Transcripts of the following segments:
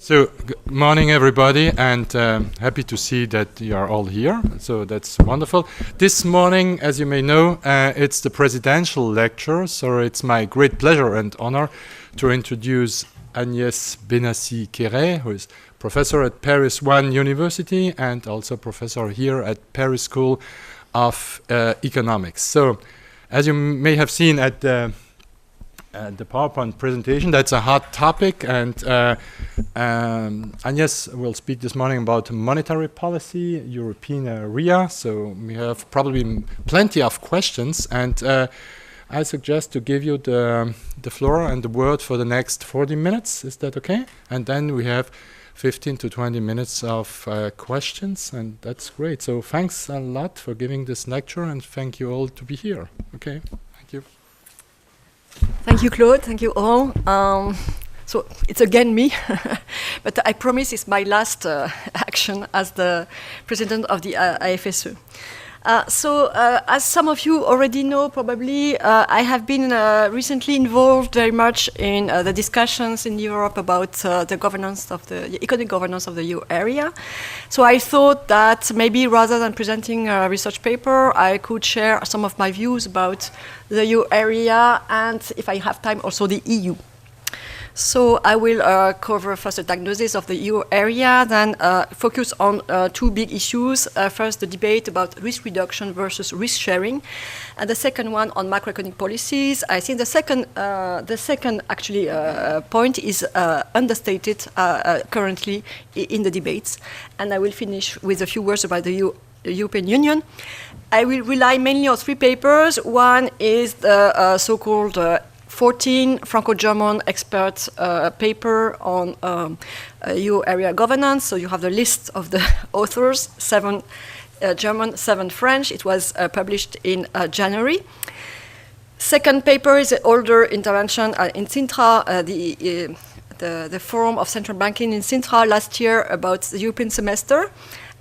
So, good morning, everybody, and happy to see that you are all here. So that's wonderful. This morning, as you may know, it's the presidential lecture. So it's my great pleasure and honor to introduce Agnès Benassi-Kéré, who is professor at Paris I University and also professor here at Paris School of Economics. So, as you may have seen at the PowerPoint presentation, that's a hot topic, and Agnès will speak this morning about monetary policy, European area, so we have probably plenty of questions, and I suggest to give you the floor and the word for the next 40 minutes, is that okay? And then we have 15 to 20 minutes of questions, and that's great. So thanks a lot for giving this lecture, and thank you all to be here, okay? Thank you. Thank you, Claude. Thank you all. So it's again me, but I promise it's my last action as the president of the IFSE. As some of you already know, probably, I have been recently involved very much in the discussions in Europe about the governance of the economic governance of the euro area. So I thought that maybe rather than presenting a research paper, I could share some of my views about the euro area and, if I have time, also the EU. So I will cover first the diagnosis of the euro area, then focus on two big issues. First, the debate about risk reduction versus risk sharing, and the second one on macroeconomic policies. I think the second actually point is understated currently in the debates, and I will finish with a few words about the European Union. I will rely mainly on three papers. One is the so-called 14 Franco-German expert paper on euro area governance. So you have the list of the authors, 7 German, 7 French. It was published in January. Second paper is an older intervention in Sintra, the Forum of Central Banking in Sintra last year about the European semester.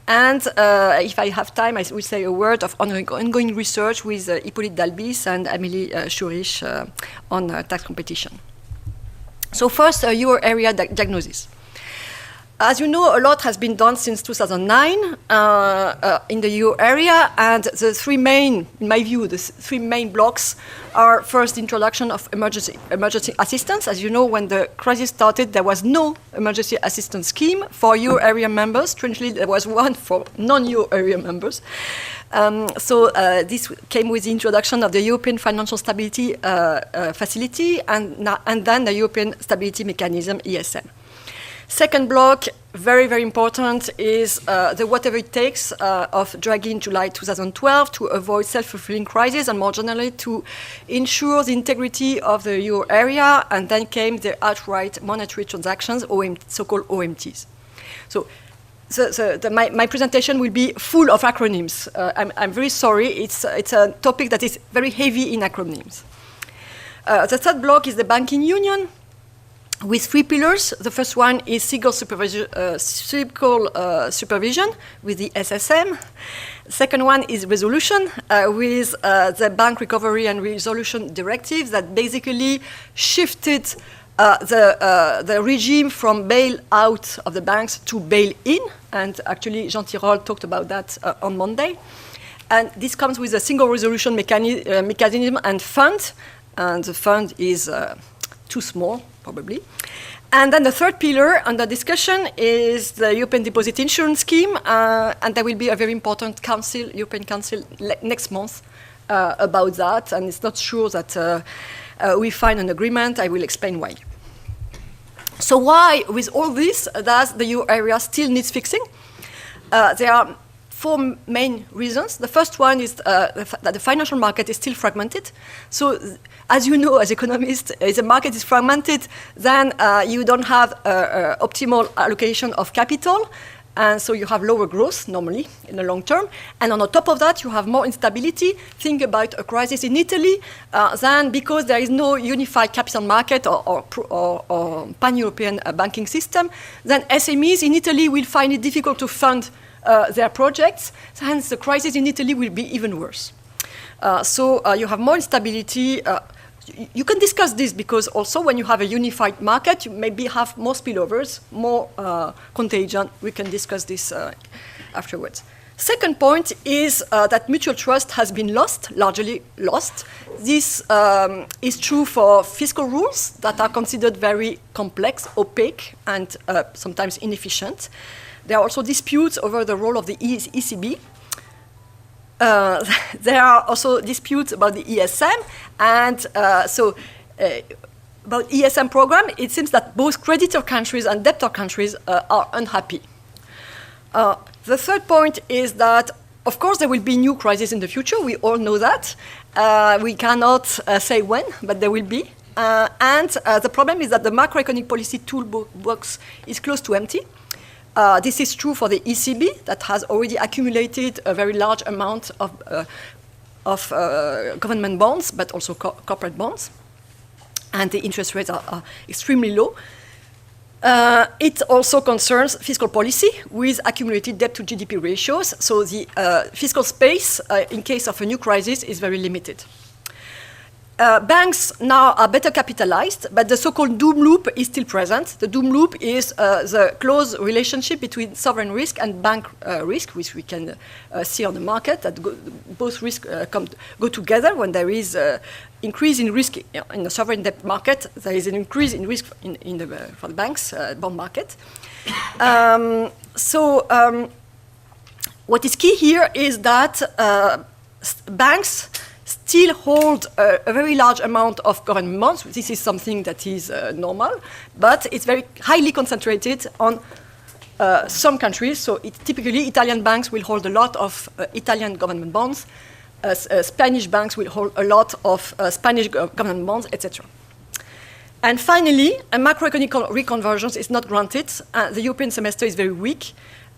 And if I have time, I will say a word of ongoing research with Hippolyte Dalbis and Amélie Chourich on tax competition. So first, euro area diagnosis. As you know, a lot has been done since 2009 in the euro area, and the three main, in my view, the three main blocks are first, the introduction of emergency assistance. As you know, when the crisis started, there was no emergency assistance scheme for euro area members. Strangely, there was one for non-euro area members. This came with the introduction of the European Financial Stability Facility and then the European Stability Mechanism, ESM. Second block, very, very important, is the whatever it takes of Draghi in July 2012 to avoid self-fulfilling crisis and more generally to ensure the integrity of the euro area, and then came the outright monetary transactions, so-called OMTs. So my presentation will be full of acronyms. I'm very sorry, it's a topic that is very heavy in acronyms. The third block is the banking union, with 3 pillars. The first one is single supervision with the SSM. The second one is resolution with the Bank Recovery and Resolution Directive that basically shifted the regime from bail-out of the banks to bail-in. And actually, Jean Tirole talked about that on Monday. And this comes with a single resolution mechanism and fund. And the fund is too small, probably. And then the third pillar under discussion is the European Deposit Insurance Scheme, and there will be a very important European Council next month about that, and it's not sure that we find an agreement. I will explain why. So why, with all this, does the euro area still needs fixing? There are 4 main reasons. The first one is that the financial market is still fragmented. So, as you know, as economists, if the market is fragmented, then you don't have optimal allocation of capital, and so you have lower growth, normally, in the long term. And on the top of that, you have more instability. Think about a crisis in Italy, then because there is no unified capital market or pan-European banking system, then SMEs in Italy will find it difficult to fund their projects, hence the crisis in Italy will be even worse. You have more instability, You can discuss this because also when you have a unified market, you maybe have more spillovers, more contagion. We can discuss this afterwards. Second point is that mutual trust has been lost, largely lost. This is true for fiscal rules that are considered very complex, opaque, and sometimes inefficient. There are also disputes over the role of the ECB. There are also disputes about the ESM, and about ESM program, it seems that both creditor countries and debtor countries are unhappy. The third point is that, of course, there will be new crises in the future. We all know that. We cannot say when, but there will be. And the problem is that the macroeconomic policy toolbox is close to empty. This is true for the ECB, that has already accumulated a very large amount of government bonds, but also corporate bonds. And the interest rates are extremely low. It also concerns fiscal policy with accumulated debt to GDP ratios. So the fiscal space, in case of a new crisis, is very limited. Banks now are better capitalized, but the so-called doom loop is still present. The doom loop is the close relationship between sovereign risk and bank risk, which we can see on the market, that both risks go together. When there is increase in risk in the sovereign debt market, there is an increase in risk for the banks' bond market. What is key here is that banks still hold a very large amount of government bonds. This is something that is normal, but it's very highly concentrated on some countries. So typically, Italian banks will hold a lot of Italian government bonds. Spanish banks will hold a lot of Spanish government bonds, etc. And finally, a macroeconomic reconvergence is not granted. The European semester is very weak.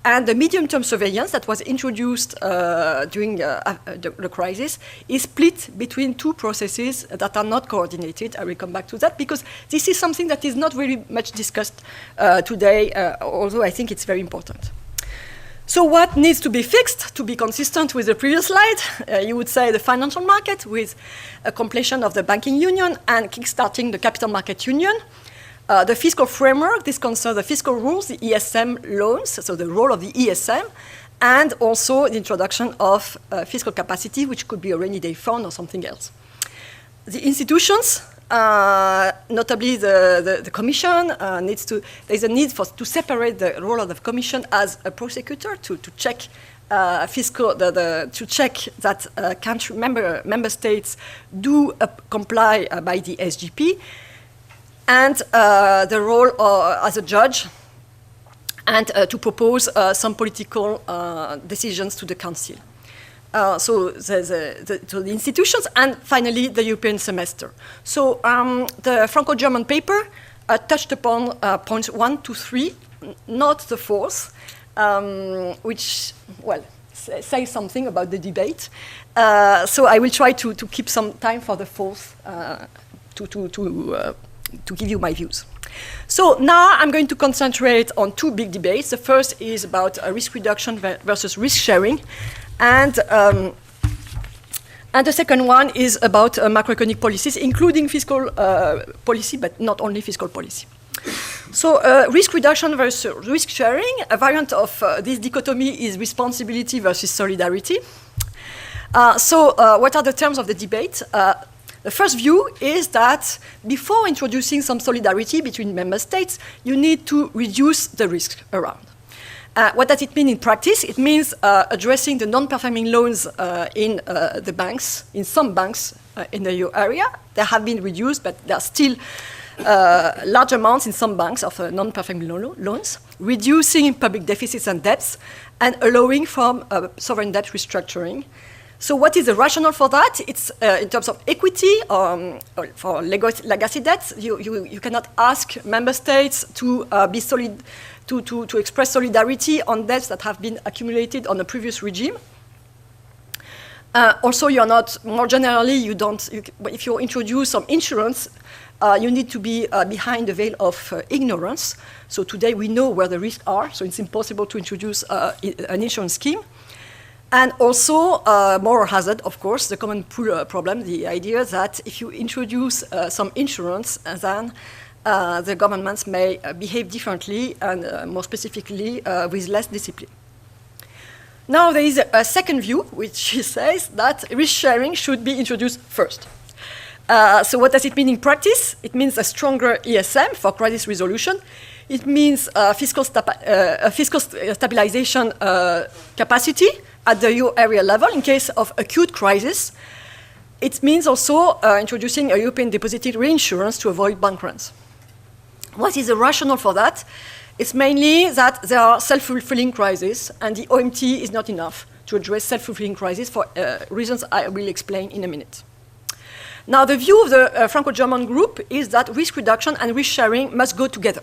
And the medium-term surveillance that was introduced during the crisis is split between two processes that are not coordinated. I will come back to that, because this is something that is not very much discussed today, although I think it's very important. So what needs to be fixed to be consistent with the previous slide? You would say the financial market with a completion of the banking union and kickstarting the capital market union. The fiscal framework, this concerns the fiscal rules, the ESM loans, so the role of the ESM, and also the introduction of fiscal capacity, which could be a rainy day fund or something else. The institutions, notably the Commission, there's a need to separate the role of the Commission as a prosecutor to check to check that country member states do comply by the SGP. And the role as a judge, and to propose some political decisions to the Council. So the institutions, and finally the European semester. So the Franco-German paper touched upon points 1 to 3, not the fourth, which, well, say something about the debate. So I will try to keep some time for the fourth to give you my views. So now I'm going to concentrate on two big debates. The first is about risk reduction versus risk sharing. And the second one is about macroeconomic policies, including fiscal policy, but not only fiscal policy. So risk reduction versus risk sharing, a variant of this dichotomy is responsibility versus solidarity. What are the terms of the debate? The first view is that before introducing some solidarity between member states, you need to reduce the risk around. What does it mean in practice? It means addressing the non-performing loans in the banks, in some banks in the euro area. They have been reduced, but there are still large amounts in some banks of non-performing loans, reducing public deficits and debts, and allowing from sovereign debt restructuring. So what is the rationale for that? It's in terms of equity, or for legacy debts. You cannot ask member states to be solid, to express solidarity on debts that have been accumulated on a previous regime. Also, you're not, more generally, if you introduce some insurance, you need to be behind the veil of ignorance. So today we know where the risks are, so it's impossible to introduce an insurance scheme. And also, moral hazard, of course, the common pool problem, the idea that if you introduce some insurance, then the governments may behave differently and more specifically with less discipline. Now there is a second view which says that risk sharing should be introduced first. So what does it mean in practice? It means a stronger ESM for crisis resolution. It means fiscal stabilization capacity at the euro area level in case of acute crisis. It means also introducing a European deposited reinsurance to avoid bank runs. What is the rationale for that? It's mainly that there are self-fulfilling crises, and the OMT is not enough to address self-fulfilling crises for reasons I will explain in a minute. Now, the view of the Franco-German group is that risk reduction and risk sharing must go together.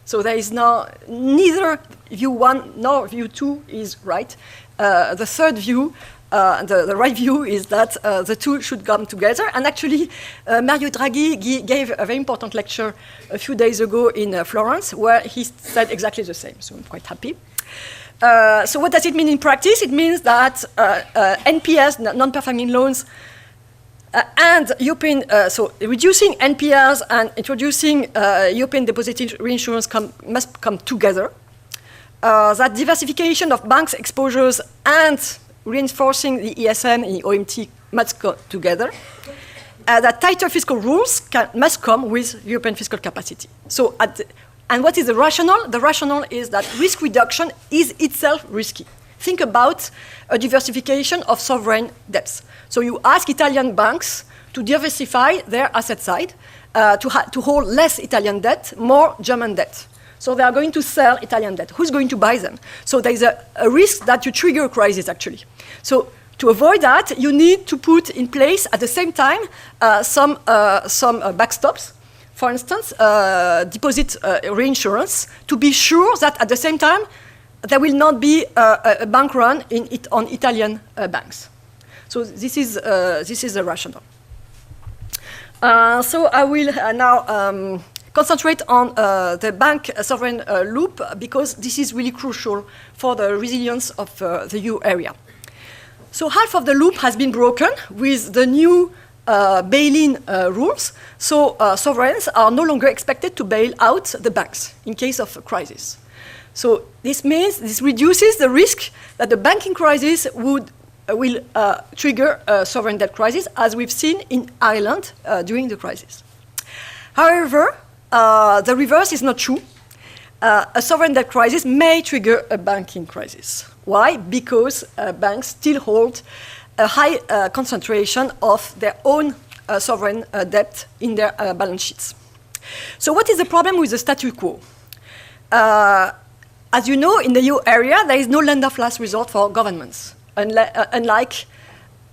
So there is neither view 1 nor view 2 is right. The third view, the right view, is that the two should come together. And actually, Mario Draghi gave a very important lecture a few days ago in Florence, where he said exactly the same. So I'm quite happy. So what does it mean in practice? It means that NPLs, non-performing loans, and European, so reducing NPLs and introducing European deposited reinsurance must come together. That diversification of banks' exposures and reinforcing the ESM and the OMT must go together. That tighter fiscal rules must come with European fiscal capacity. So, and what is the rationale? The rationale is that risk reduction is itself risky. Think about a diversification of sovereign debts. So you ask Italian banks to diversify their asset side, to hold less Italian debt, more German debt. So they are going to sell Italian debt. Who's going to buy them? So there is a risk that you trigger a crisis, actually. So to avoid that, you need to put in place at the same time some backstops. For instance, deposit reinsurance, to be sure that at the same time there will not be a bank run on Italian banks. So this is the rationale. So I will now concentrate on the bank sovereign loop, because this is really crucial for the resilience of the euro area. So half of the loop has been broken with the new bail-in rules. So sovereigns are no longer expected to bail out the banks in case of a crisis. So this means this reduces the risk that the banking crisis will trigger a sovereign debt crisis, as we've seen in Ireland during the crisis. However, the reverse is not true. A sovereign debt crisis may trigger a banking crisis. Why? Because banks still hold a high concentration of their own sovereign debt in their balance sheets. So what is the problem with the statu quo? As you know, in the euro area, there is no lender of last resort for governments, unlike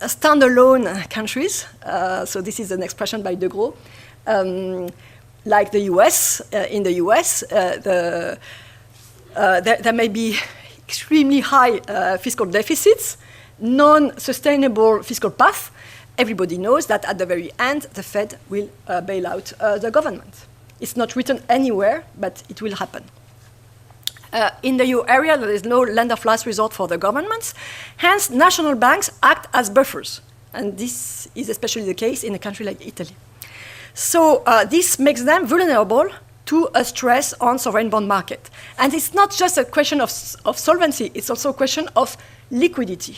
standalone countries. So this is an expression by De Gros. Like the US, in the US, there may be extremely high fiscal deficits, non-sustainable fiscal path. Everybody knows that at the very end, the Fed will bail out the government. It's not written anywhere, but it will happen. In the euro area, there is no lender of last resort for the governments. Hence, national banks act as buffers. And this is especially the case in a country like Italy. So this makes them vulnerable to a stress on sovereign bond market. And it's not just a question of solvency, it's also a question of liquidity.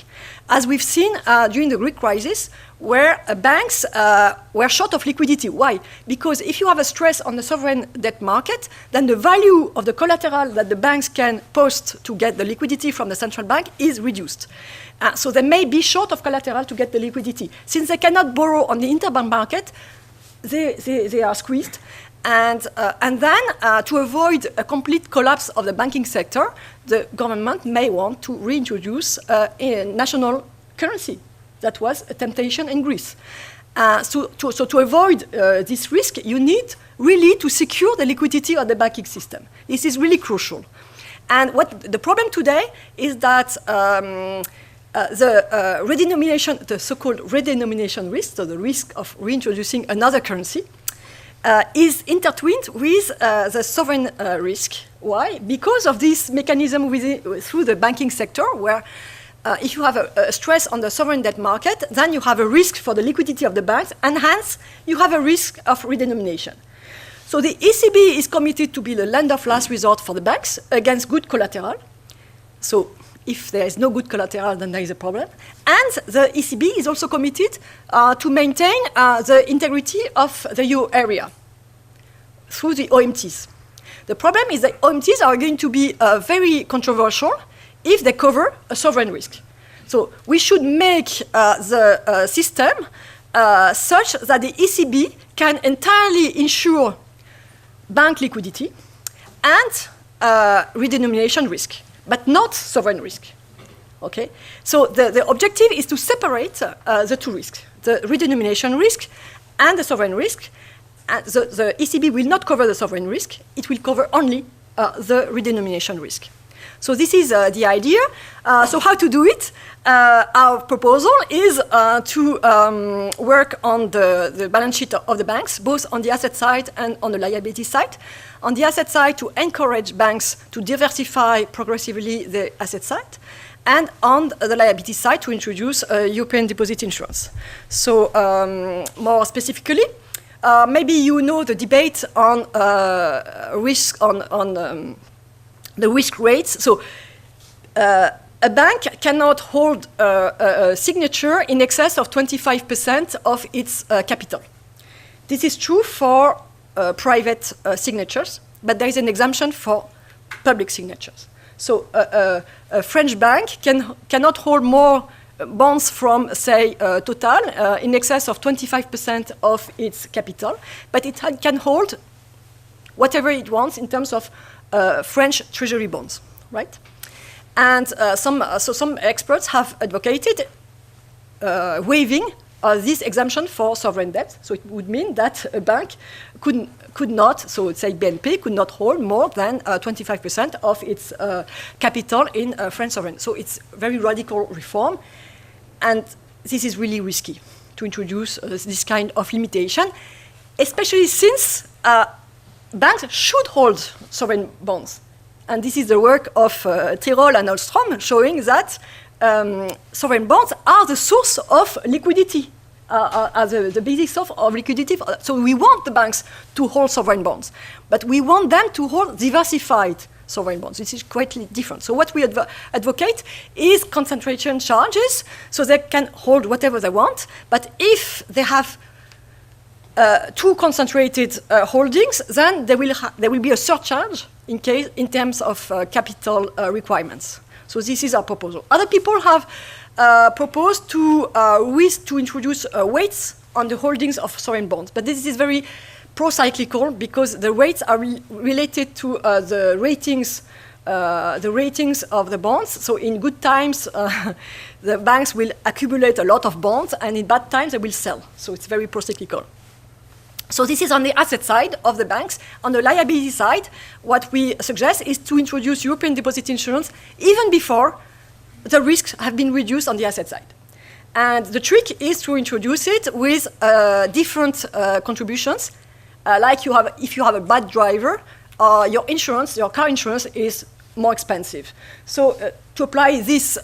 As we've seen during the Greek crisis, where banks were short of liquidity. Why? Because if you have a stress on the sovereign debt market, then the value of the collateral that the banks can post to get the liquidity from the central bank is reduced. So they may be short of collateral to get the liquidity. Since they cannot borrow on the interbank market, they are squeezed. And then, to avoid a complete collapse of the banking sector, the government may want to reintroduce a national currency. That was a temptation in Greece. So to avoid this risk, you need really to secure the liquidity of the banking system. This is really crucial. And what the problem today is that the redenomination, the so-called redenomination risk, so the risk of reintroducing another currency, is intertwined with the sovereign risk. Why? Because of this mechanism through the banking sector, where if you have a stress on the sovereign debt market, then you have a risk for the liquidity of the banks, and hence you have a risk of redenomination. So the ECB is committed to be the lender of last resort for the banks against good collateral. So if there is no good collateral, then there is a problem. And the ECB is also committed to maintain the integrity of the euro area through the OMTs. The problem is that OMTs are going to be very controversial if they cover a sovereign risk. So we should make the system such that the ECB can entirely ensure bank liquidity and redenomination risk, but not sovereign risk. Okay? So the objective is to separate the two risks, the redenomination risk and the sovereign risk. And the ECB will not cover the sovereign risk. It will cover only the redenomination risk. So this is the idea. So how to do it? Our proposal is to work on the balance sheet of the banks, both on the asset side and on the liability side. On the asset side, to encourage banks to diversify progressively the asset side, and on the liability side, to introduce European deposit insurance. So more specifically, maybe you know the debate on risk on the risk rates. So a bank cannot hold a signature in excess of 25% of its capital. This is true for private signatures, but there is an exemption for public signatures. So a French bank cannot hold more bonds from, say, Total in excess of 25% of its capital, but it can hold whatever it wants in terms of French treasury bonds, right? And some experts have advocated waiving this exemption for sovereign debt. So it would mean that a bank could not, so say BNP, could not hold more than 25% of its capital in French sovereign. So it's very radical reform. And this is really risky to introduce this kind of limitation, especially since banks should hold sovereign bonds. And this is the work of Tirole and Ohlstrom, showing that sovereign bonds are the source of liquidity, are the basis of liquidity. So we want the banks to hold sovereign bonds, but we want them to hold diversified sovereign bonds. This is quite different. So what we advocate is concentration charges, so they can hold whatever they want, but if they have too concentrated holdings, then there will be a surcharge in terms of capital requirements. So this is our proposal. Other people have proposed to introduce weights on the holdings of sovereign bonds, but this is very pro-cyclical because the weights are related to the ratings of the bonds. So in good times, the banks will accumulate a lot of bonds, and in bad times they will sell. So it's very pro-cyclical. So this is on the asset side of the banks. On the liability side, what we suggest is to introduce European deposit insurance even before the risks have been reduced on the asset side. And the trick is to introduce it with different contributions. Like if you have a bad driver, your car insurance is more expensive. So to apply this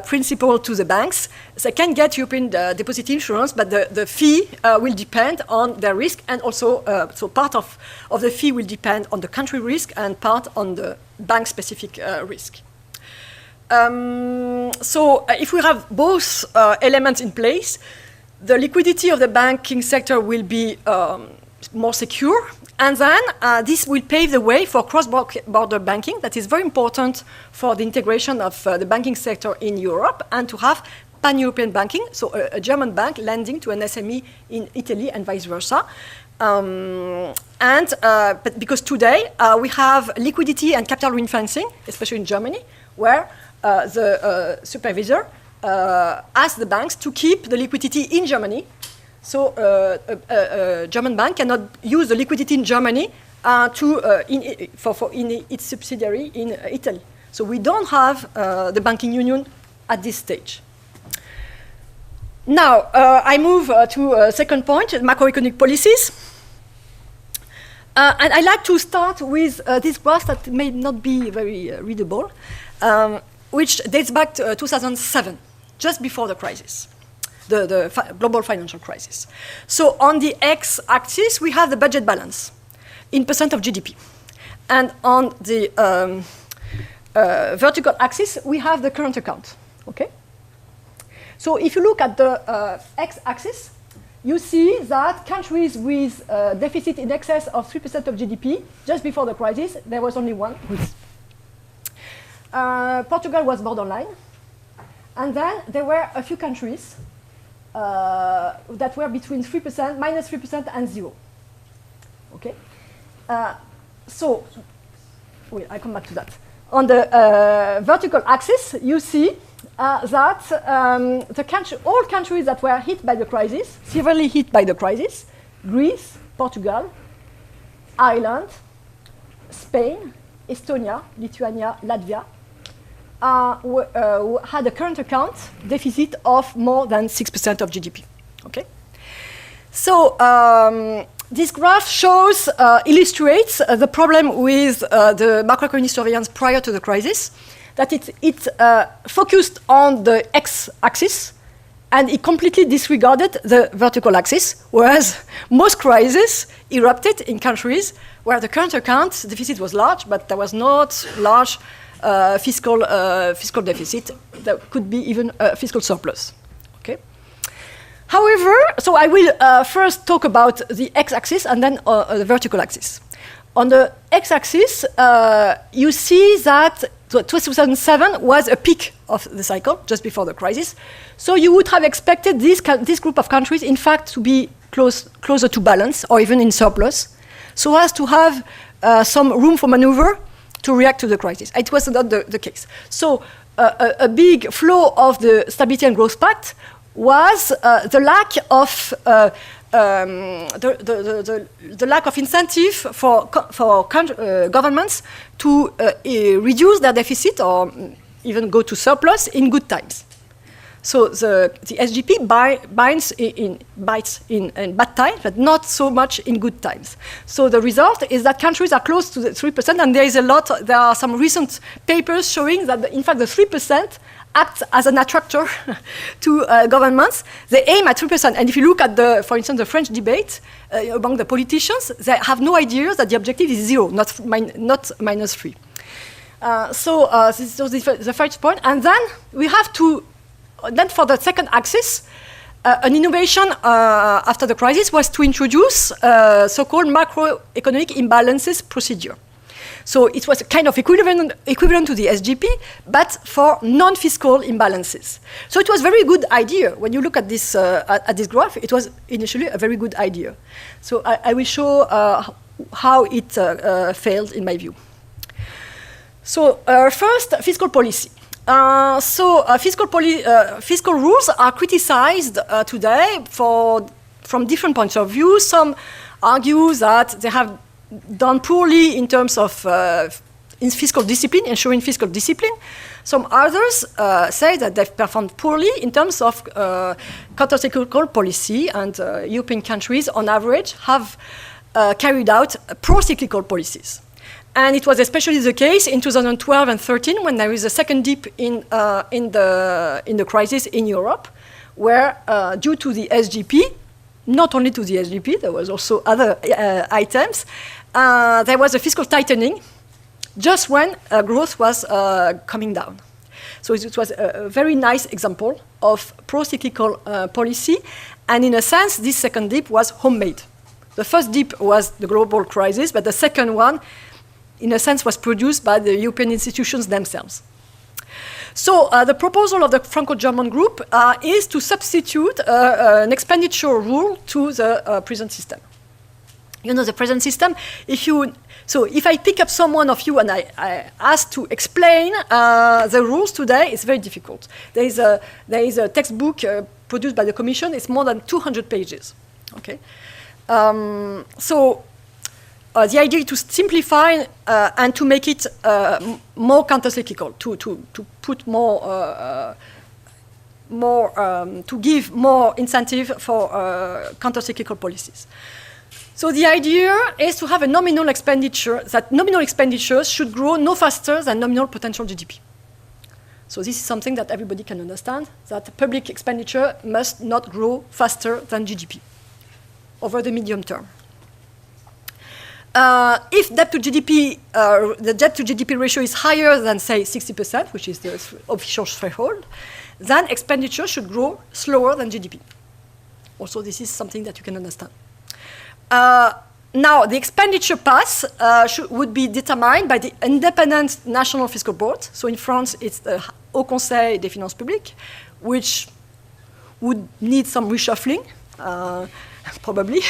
principle to the banks, they can get European deposit insurance, but the fee will depend on their risk, and also so part of the fee will depend on the country risk and part on the bank-specific risk. So if we have both elements in place, the liquidity of the banking sector will be more secure, and then this will pave the way for cross-border banking. That is very important for the integration of the banking sector in Europe, and to have pan-European banking, so a German bank lending to an SME in Italy and vice versa. But because today we have liquidity and capital ring-fencing, especially in Germany, where the supervisor asks the banks to keep the liquidity in Germany. So a German bank cannot use the liquidity in Germany in its subsidiary in Italy. So we don't have the banking union at this stage. Now, I move to a second point, macroeconomic policies. And I'd like to start with this graph that may not be very readable. which dates back to 2007, just before the crisis, the global financial crisis. So on the x-axis, we have the budget balance in percent of GDP. And on the vertical axis, we have the current account, okay? So if you look at the x-axis, you see that countries with deficit in excess of 3% of GDP, just before the crisis, there was only one. Portugal was borderline. And then there were a few countries that were between 3%, minus 3% and 0. Okay? So, wait, I'll come back to that. On the vertical axis, you see that all countries that were hit by the crisis, severely hit by the crisis, Greece, Portugal, Ireland, Spain, Estonia, Lithuania, Latvia, had a current account deficit of more than 6% of GDP. Okay? So this graph shows, illustrates the problem with the macroeconomic surveillance prior to the crisis, that it focused on the x-axis, and it completely disregarded the vertical axis, whereas most crises erupted in countries where the current account deficit was large, but there was not large fiscal deficit. There could be even a fiscal surplus. Okay. However, so I will first talk about the x-axis and then the vertical axis. On the x-axis, you see that 2007 was a peak of the cycle, just before the crisis. So you would have expected this group of countries, in fact, to be closer to balance or even in surplus, so as to have some room for maneuver to react to the crisis. It was not the case. So a big flaw of the Stability and Growth Pact was the lack of the lack of incentive for governments to reduce their deficit or even go to surplus in good times. So the SGP bites in bad times, but not so much in good times. So the result is that countries are close to the 3%, and there are some recent papers showing that, in fact, the 3% act as an attractor to governments. They aim at 3%. And if you look at, for instance, the French debate among the politicians, they have no idea that the objective is 0, not minus 3. So this was the first point. And then we have to, then for the second axis, an innovation after the crisis was to introduce so-called macroeconomic imbalances procedure. So it was kind of equivalent to the SGP, but for non-fiscal imbalances. So it was a very good idea. When you look at this graph, it was initially a very good idea. So I will show how it failed, in my view. So first, fiscal policy. Fiscal rules are criticized today from different points of view. Some argue that they have done poorly in terms of in fiscal discipline, ensuring fiscal discipline. Some others say that they've performed poorly in terms of countercyclical policy, and European countries, on average, have carried out pro-cyclical policies. And it was especially the case in 2012 and 2013, when there is a second dip in the crisis in Europe, where due to the SGP, not only to the SGP, there was also other items, there was a fiscal tightening just when growth was coming down. So it was a very nice example of pro-cyclical policy, and in a sense, this second dip was homemade. The first dip was the global crisis, but the second one, in a sense, was produced by the European institutions themselves. So the proposal of the Franco-German group is to substitute an expenditure rule to the present system. You know, the present system, if I pick up someone of you and I ask to explain the rules today, it's very difficult. There is a textbook produced by the Commission. It's more than 200 pages. Okay, the idea is to simplify and to make it more countercyclical, to put to give more incentive for countercyclical policies. So the idea is to have a nominal expenditure, that nominal expenditures should grow no faster than nominal potential GDP. So this is something that everybody can understand, that public expenditure must not grow faster than GDP over the medium term. If debt to GDP, the debt to GDP ratio is higher than, say, 60%, which is the official threshold, then expenditure should grow slower than GDP. Also, this is something that you can understand. Now, the expenditure path would be determined by the independent National Fiscal Board. So in France, it's the Haut Conseil des Finances Publiques, which would need some reshuffling, probably,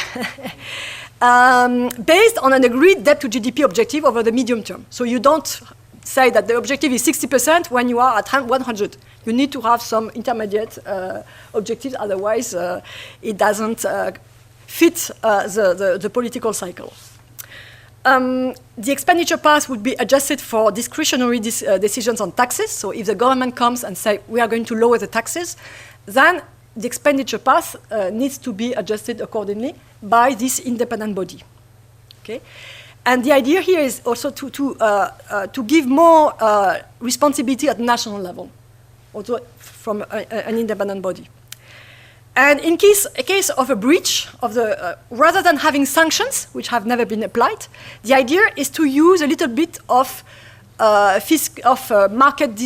based on an agreed debt to GDP objective over the medium term. So you don't say that the objective is 60% when you are at 100. You need to have some intermediate objectives, otherwise it doesn't fit the political cycle. The expenditure path would be adjusted for discretionary decisions on taxes. So if the government comes and say, we are going to lower the taxes, then the expenditure path needs to be adjusted accordingly by this independent body. Okay? And the idea here is also to give more responsibility at national level, also from an independent body. And in case of a breach of the, rather than having sanctions, which have never been applied, the idea is to use a little bit of market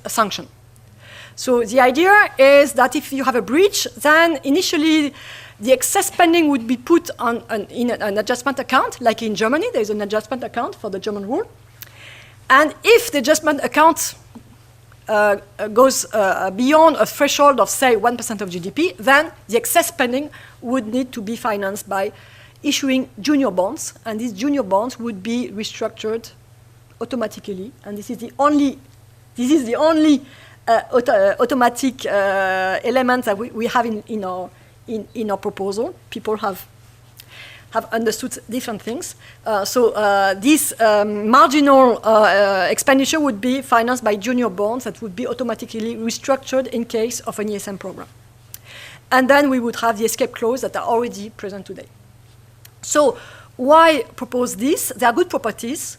sanction. So the idea is that if you have a breach, then initially the excess spending would be put in an adjustment account, like in Germany, there's an adjustment account for the German rule. And if the adjustment account goes beyond a threshold of, say, 1% of GDP, then the excess spending would need to be financed by issuing junior bonds, and these junior bonds would be restructured automatically. And this is the only automatic element that we have in our proposal. People have understood different things. This marginal expenditure would be financed by junior bonds that would be automatically restructured in case of an ESM program. And then we would have the escape clause that are already present today. So why propose this? There are good properties.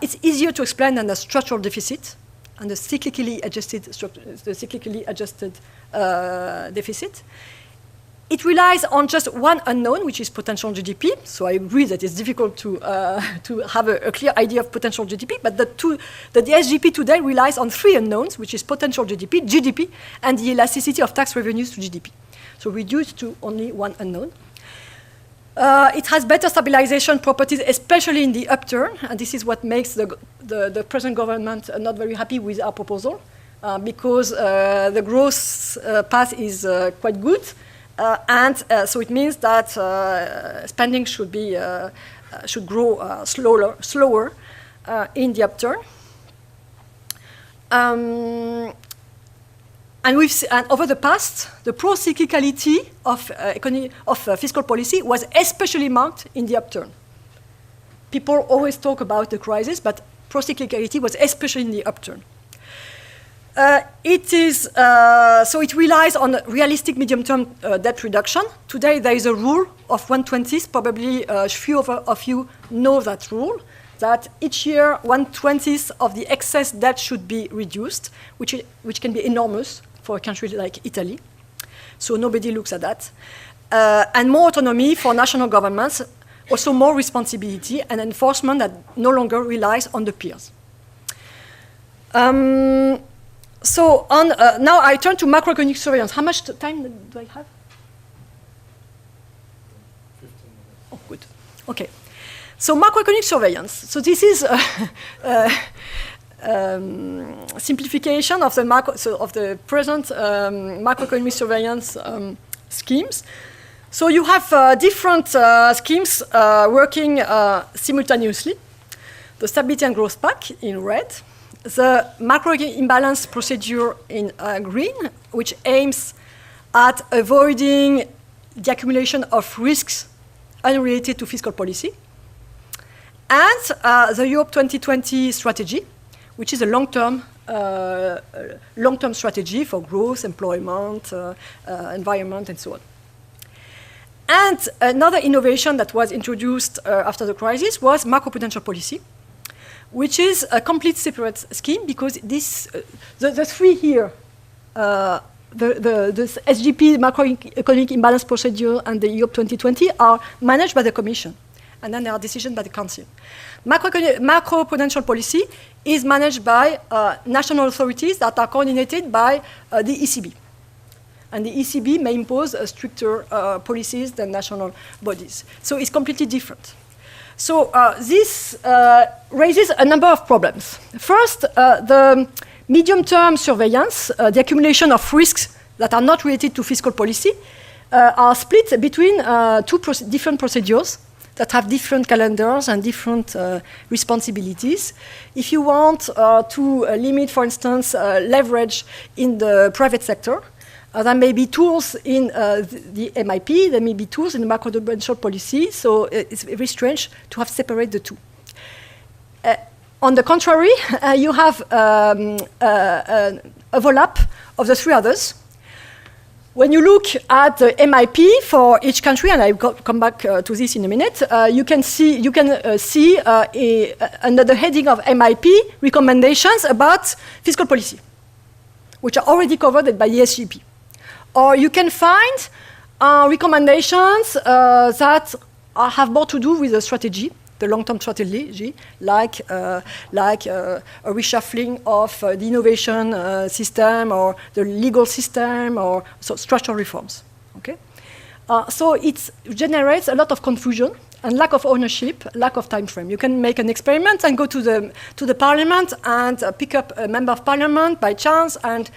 It's easier to explain than the structural deficit and the cyclically adjusted deficit. It relies on just one unknown, which is potential GDP. So I agree that it's difficult to have a clear idea of potential GDP, but the SGP today relies on three unknowns, which is potential GDP, GDP, and the elasticity of tax revenues to GDP. So reduced to only one unknown. It has better stabilization properties, especially in the upturn, and this is what makes the present government not very happy with our proposal, because the growth path is quite good. So it means that spending should grow slower in the upturn. And over the past, the pro-cyclicality of fiscal policy was especially marked in the upturn. People always talk about the crisis, but pro-cyclicality was especially in the upturn. So it relies on realistic medium-term debt reduction. Today there is a rule of 1/20. Probably a few of you know that rule, that each year 1/20 of the excess debt should be reduced, which can be enormous for a country like Italy. So nobody looks at that. And more autonomy for national governments, also more responsibility and enforcement that no longer relies on the peers. Now I turn to macroeconomic surveillance. How much time do I have? 15 minutes. Oh, good. Okay. So macroeconomic surveillance. So this is simplification of the present macroeconomic surveillance schemes. So you have different schemes working simultaneously. The Stability and Growth Pact in red, the macro imbalance procedure in green, which aims at avoiding the accumulation of risks unrelated to fiscal policy, and the Europe 2020 strategy, which is a long-term strategy for growth, employment, environment, and so on. And another innovation that was introduced after the crisis was macroprudential policy, which is a complete separate scheme because this, the three here, the SGP, macroeconomic imbalance procedure, and the Europe 2020 are managed by the Commission, and then there are decisions by the Council. Macroprudential policy is managed by national authorities that are coordinated by the ECB. And the ECB may impose stricter policies than national bodies. So it's completely different. So this raises a number of problems. First, the medium-term surveillance, the accumulation of risks that are not related to fiscal policy, are split between different procedures that have different calendars and different responsibilities. If you want to limit, for instance, leverage in the private sector, there may be tools in the MIP, there may be tools in the macroprudential policy, so it's very strange to have separated the two. On the contrary, you have an overlap of the three others. When you look at the MIP for each country, and I'll come back to this in a minute, you can see under the heading of MIP recommendations about fiscal policy, which are already covered by the SGP. Or you can find recommendations that have more to do with the strategy, the long-term strategy, like a reshuffling of the innovation system or the legal system or structural reforms. Okay? So it generates a lot of confusion and lack of ownership, lack of time frame. You can make an experiment and go to the parliament and pick up a member of parliament by chance and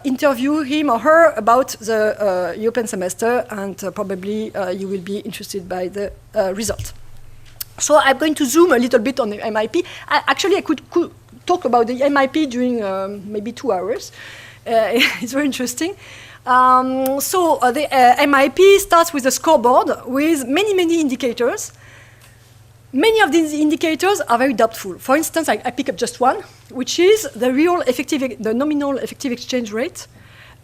interview him or her about the European semester, and probably you will be interested by the result. So I'm going to zoom a little bit on the MIP. Actually, I could talk about the MIP during maybe 2 hours. It's very interesting. So the MIP starts with a scoreboard with many, many indicators. Many of these indicators are very doubtful. For instance, I pick up just one, which is the nominal effective exchange rate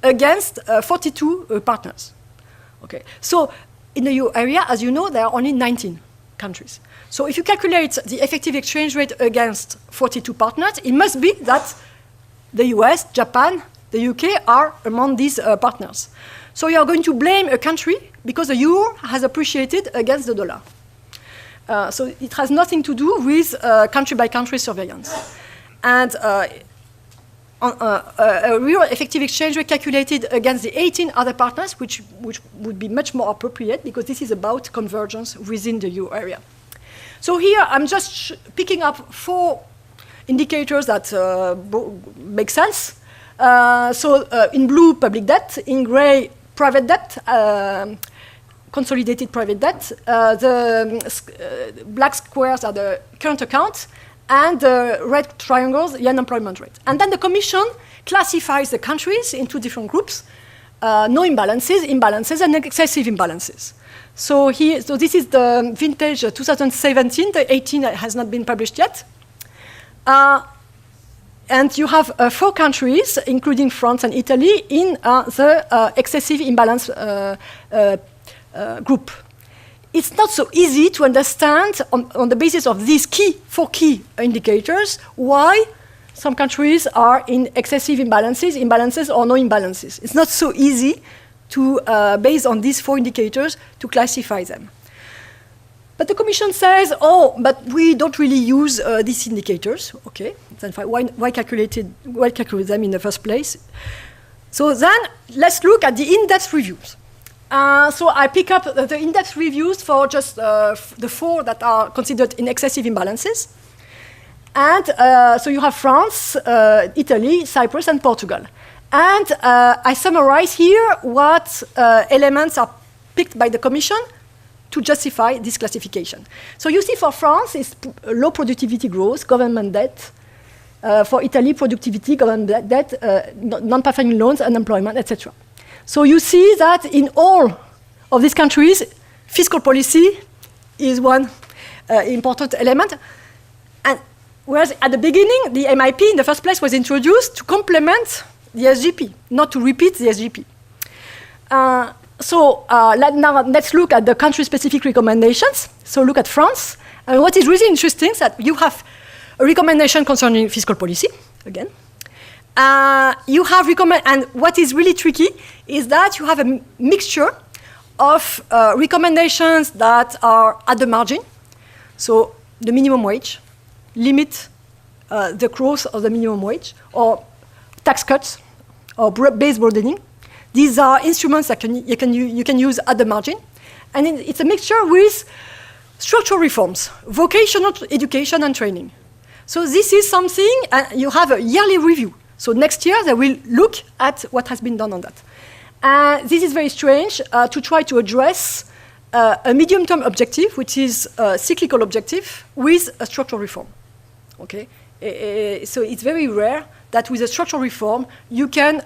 against 42 partners. Okay. So in the euro area, as you know, there are only 19 countries. So if you calculate the effective exchange rate against 42 partners, it must be that the US, Japan, the UK are among these partners. So you are going to blame a country because the euro has appreciated against the dollar. So it has nothing to do with country-by-country surveillance. And a real effective exchange rate calculated against the 18 other partners, which would be much more appropriate because this is about convergence within the euro area. So here I'm just picking up 4 indicators that make sense. In blue, public debt. In gray, private debt. Consolidated private debt. The black squares are the current account, and the red triangles, the unemployment rate. And then the Commission classifies the countries into different groups: no imbalances, imbalances, and excessive imbalances. So this is the vintage 2017. The 18 has not been published yet. And you have 4 countries, including France and Italy, in the excessive imbalance group. It's not so easy to understand on the basis of these 4 key indicators why some countries are in excessive imbalances or no imbalances. It's not so easy to, based on these 4 indicators, to classify them. But the Commission says, oh, but we don't really use these indicators. Okay, then why calculate them in the first place? So then let's look at the in-depth reviews. So I pick up the in-depth reviews for just the 4 that are considered in excessive imbalances. And so you have France, Italy, Cyprus, and Portugal. And I summarize here what elements are picked by the Commission to justify this classification. So you see for France, it's low productivity growth, government debt. For Italy, productivity, government debt, non-performing loans, unemployment, etc. So you see that in all of these countries, fiscal policy is one important element. And whereas at the beginning, the MIP in the first place was introduced to complement the SGP, not to repeat the SGP. Now let's look at the country-specific recommendations. So look at France. And what is really interesting is that you have a recommendation concerning fiscal policy, again. You have and what is really tricky is that you have a mixture of recommendations that are at the margin. So the minimum wage, limit the growth of the minimum wage, or tax cuts, or base broadening. These are instruments that you can use at the margin. And it's a mixture with structural reforms, vocational education and training. So this is something, you have a yearly review. So next year, they will look at what has been done on that. This is very strange to try to address a medium-term objective, which is a cyclical objective, with a structural reform. Okay? So it's very rare that with a structural reform, you can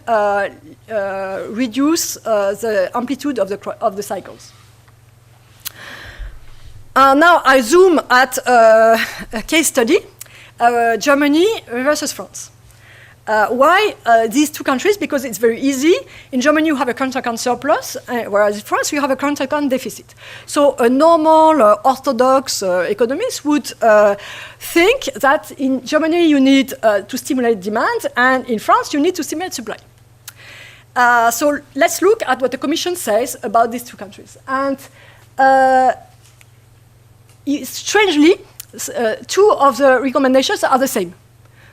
reduce the amplitude of the cycles. Now I zoom at a case study, Germany versus France. Why these two countries? Because it's very easy. In Germany, you have a current account surplus, whereas in France, you have a current account deficit. So a normal orthodox economist would think that in Germany, you need to stimulate demand, and in France, you need to stimulate supply. So let's look at what the Commission says about these two countries. And strangely, two of the recommendations are the same.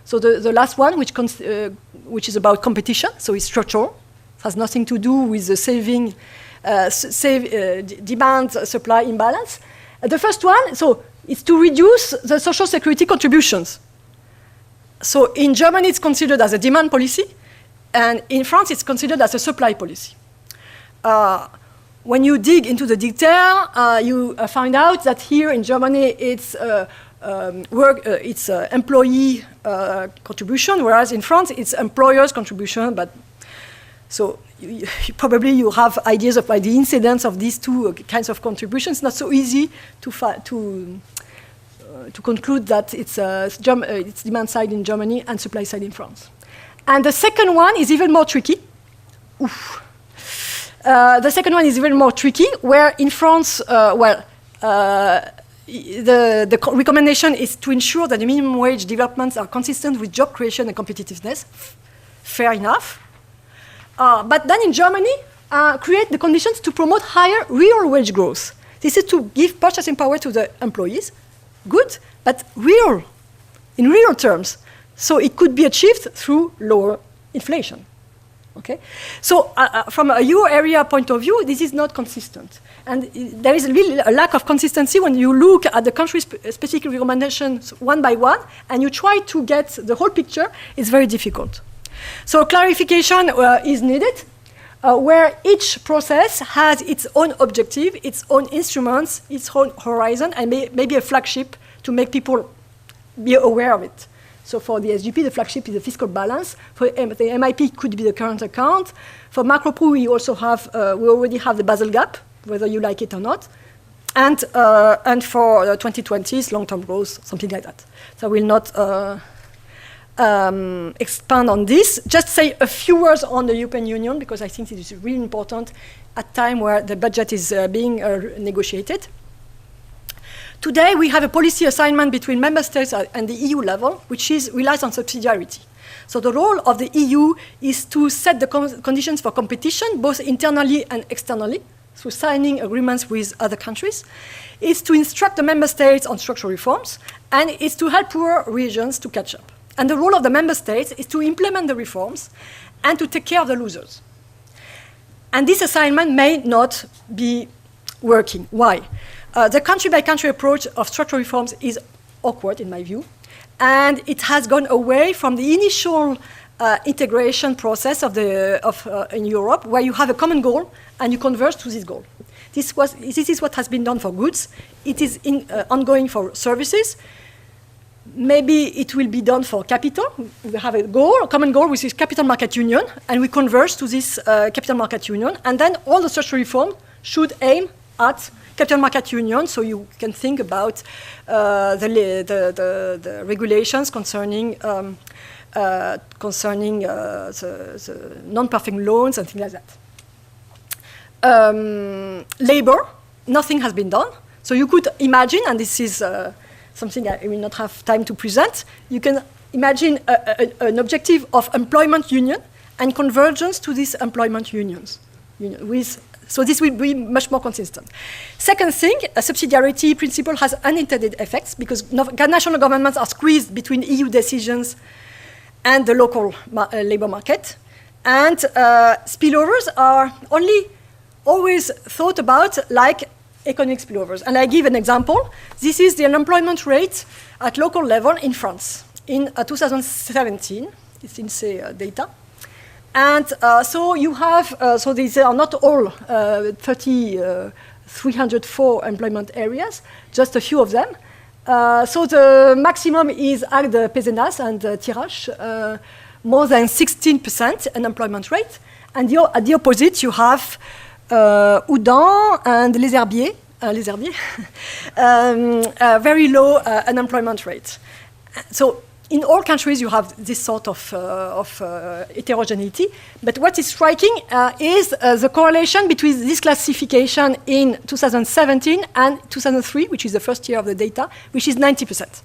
So the last one, which is about competition, so it's structural, has nothing to do with the saving, demand-supply imbalance. The first one, so it's to reduce the social security contributions. So in Germany, it's considered as a demand policy, and in France, it's considered as a supply policy. When you dig into the detail, you find out that here in Germany, it's employee contribution, whereas in France it's employers' contribution. But so probably you have ideas of the incidence of these two kinds of contributions. It's not so easy to conclude that it's demand side in Germany and supply side in France. And the second one is even more tricky. The second one is even more tricky, where in France, the recommendation is to ensure that the minimum wage developments are consistent with job creation and competitiveness. Fair enough. But then in Germany, create the conditions to promote higher real wage growth. This is to give purchasing power to the employees. Good, but in real terms. So it could be achieved through lower inflation. Okay? So from a euro area point of view, this is not consistent. And there is really a lack of consistency when you look at the country-specific recommendations one by one, and you try to get the whole picture. It's very difficult. So clarification is needed, where each process has its own objective, its own instruments, its own horizon, and maybe a flagship to make people be aware of it. So for the SGP, the flagship is the fiscal balance. For the MIP, it could be the current account. For Macropru, we already have the Basel gap, whether you like it or not. And for 2020s, long-term growth, something like that. So I will not expand on this. Just say a few words on the European Union, because I think it is really important at a time where the budget is being negotiated. Today, we have a policy assignment between member states and the EU level, which relies on subsidiarity. So the role of the EU is to set the conditions for competition, both internally and externally, through signing agreements with other countries, is to instruct the member states on structural reforms, and is to help poor regions to catch up. And the role of the member states is to implement the reforms and to take care of the losers. And this assignment may not be working. Why? The country-by-country approach of structural reforms is awkward, in my view, and it has gone away from the initial integration process in Europe, where you have a common goal and you converge to this goal. This is what has been done for goods. It is ongoing for services. Maybe it will be done for capital. We have a common goal, which is capital market union, and we converge to this capital market union. And then all the structural reform should aim at capital market union. So you can think about the regulations concerning the non-performing loans and things like that. Labor, nothing has been done. So you could imagine, and this is something I will not have time to present, you can imagine an objective of employment union and convergence to these employment unions. So this will be much more consistent. Second thing, a subsidiarity principle has unintended effects because national governments are squeezed between EU decisions and the local labor market. And spillovers are only always thought about like economic spillovers. And I give an example. This is the unemployment rate at local level in France in 2017. It's INSEE data. And so you have, so these are not all 304 employment areas, just a few of them. So the maximum is Agde, Pézenas, and Thiérache, more than 16% unemployment rate. And at the opposite, you have Houdan and Les Herbiers, very low unemployment rate. So in all countries, you have this sort of heterogeneity. But what is striking is the correlation between this classification in 2017 and 2003, which is the first year of the data, which is 90%.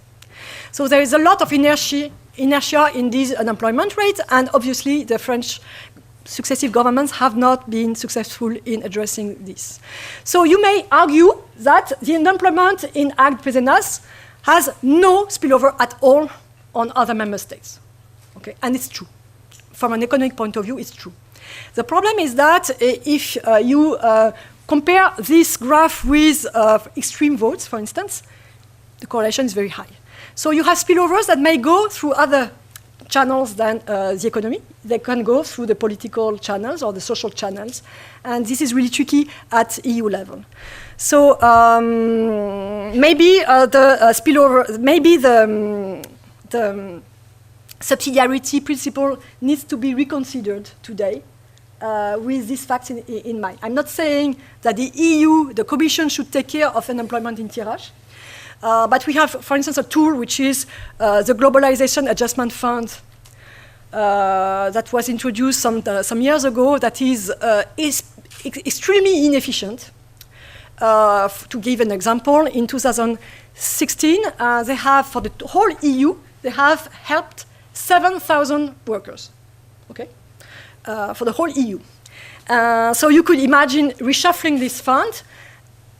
So there is a lot of inertia in these unemployment rates, and obviously the French successive governments have not been successful in addressing this. So you may argue that the unemployment in Agde, Pézenas has no spillover at all on other member states. Okay? And it's true. From an economic point of view, it's true. The problem is that if you compare this graph with extreme votes, for instance, the correlation is very high. So you have spillovers that may go through other channels than the economy. They can go through the political channels or the social channels. And this is really tricky at EU level. So maybe the spillover, maybe the subsidiarity principle needs to be reconsidered today with these facts in mind. I'm not saying that the EU, the Commission, should take care of unemployment in Thiérache, but we have, for instance, a tool which is the Globalization Adjustment Fund that was introduced some years ago that is extremely inefficient. To give an example, in 2016, they have, for the whole EU, they have helped 7,000 workers, okay, for the whole EU. So you could imagine reshuffling this fund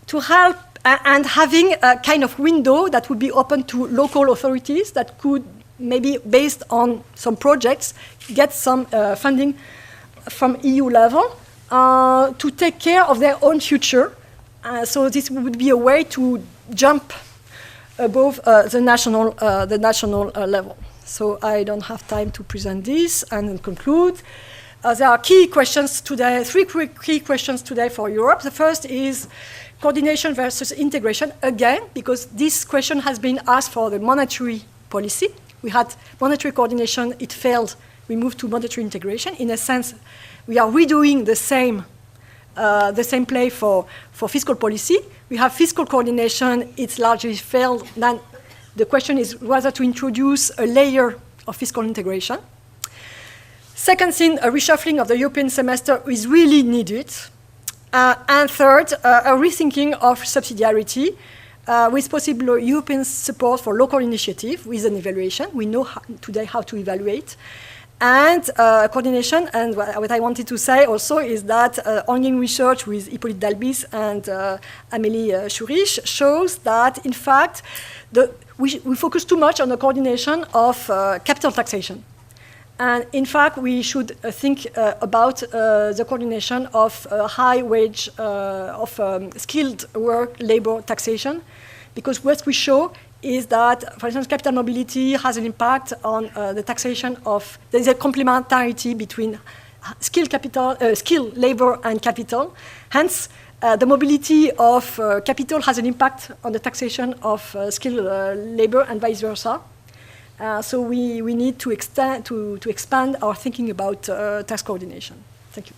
to help and having a kind of window that would be open to local authorities that could maybe, based on some projects, get some funding from EU level to take care of their own future. So this would be a way to jump above the national level. So I don't have time to present this and conclude. There are key questions today, three key questions today for Europe. The first is coordination versus integration, again, because this question has been asked for the monetary policy. We had monetary coordination, it failed. We moved to monetary integration. In a sense, we are redoing the same play for fiscal policy. We have fiscal coordination, it's largely failed. Then the question is whether to introduce a layer of fiscal integration. Second thing, a reshuffling of the European semester is really needed. And third, a rethinking of subsidiarity with possible European support for local initiative with an evaluation. We know today how to evaluate. And coordination, and what I wanted to say also is that ongoing research with Hippolyte Dalbis and Amélie Chourich shows that, in fact, we focus too much on the coordination of capital taxation. And in fact, we should think about the coordination of high wage, of skilled work, labor taxation, because what we show is that, for instance, capital mobility has an impact on the taxation of, there is a complementarity between skilled labor and capital. Hence, the mobility of capital has an impact on the taxation of skilled labor and vice versa. So we need to expand our thinking about tax coordination. Thank you.